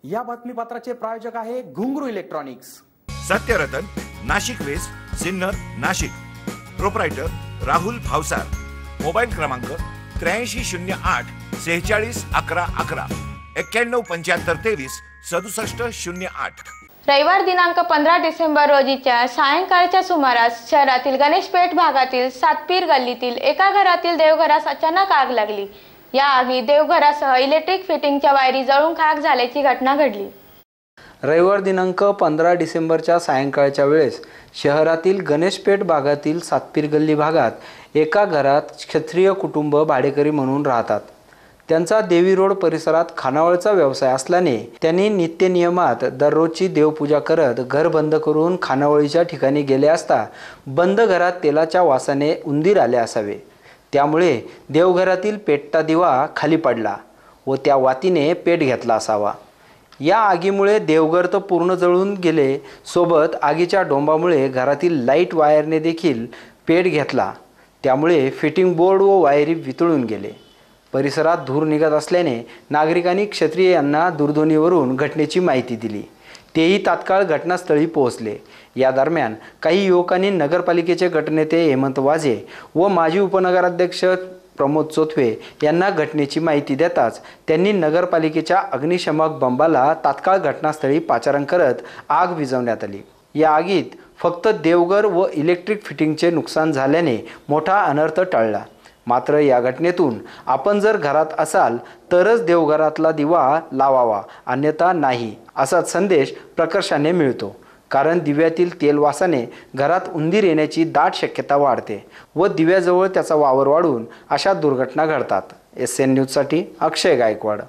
या बातमीपत्राचे प्रायोजक आहे Ghungroo electronics. Satyaratan, Nashik west, Sinnar, Nashik. Proprietor Rahul Bhavsar. Mobile क्रमांक 8308 46 11 11 91 75 23 67 08। रविवार दिनांक 15 डिसेंबर रोजीच्या सायंकाळच्या सुमारास शहरातील गणेशपेठ भागातील सातपीर गल्लीतील एका घरातील देवघरास अचानक आग लागली। या आगीत देवघरासह इलेक्ट्रिक फिटिंगच्या वायरी जळून खाक झाल्याची घटना घडली। रविवार दिनांक 15 डिसेंबरच्या सायंकाळच्या वेळेस शहरातील गणेशपेठ भागातील सातपीर गल्ली भागात एका घरात क्षत्रिय कुटुंब भाडेकरी म्हणून राहतात। त्यांचा देवी रोड परिसरात खानावळचा व्यवसाय असल्याने त्यांनी नित्यनियमात दररोजची देवपूजा करत घर बंद करून खानावळीच्या ठिकाणी गेले असता बंद घरात तेलाच्या वासाने उंदीर आले असावे। त्यामुळे देवघरातील पेटता दिवा खाली पडला व त्या वातीने पेट घेतला असावा। या आगीमुळे देवघर तर पूर्ण जळून गेले, सोबत आगीच्या डोंबामुळे घरातील लाईट वायरने देखील पेट घेतला। त्यामुळे फिटिंग बोर्ड व वायरी वितळून गेले। परिसरात धूर निघत असल्याने नागरिकांनी क्षत्रिय यांना दूरध्वनीवरून घटनेची माहिती दिली। तेही तात्काळ घटनास्थळी पोहोचले। या दरम्यान काही युवकांनी नगरपालिकेचे गटनेते हेमंत वाजे व माजी उपनगराध्यक्ष प्रमोद चोथवे यांना घटनेची माहिती देताच त्यांनी नगरपालिकेच्या अग्निशमक बंबाला तात्काळ घटनास्थळी पाचारण करत आग विझवण्यात आली। या आगीत फक्त देवघर व इलेक्ट्रिक फिटिंगचे नुकसान झाल्याने मोठा अनर्थ टळला। मात्र या घटनेतून आपण जर घरात असाल तरच देवघरातला दिवा लावावा, अन्यथा नाही, असा संदेश प्रकर्षाने मिळतो। कारण दिव्यातील तेल वासाने घरात उंदीर येण्याची दाट शक्यता वाढते व दिव्याजवळ त्याचा वावर वाढून अशा दुर्घटना घडतात। SN न्यूजसाठी अक्षय गायकवाड।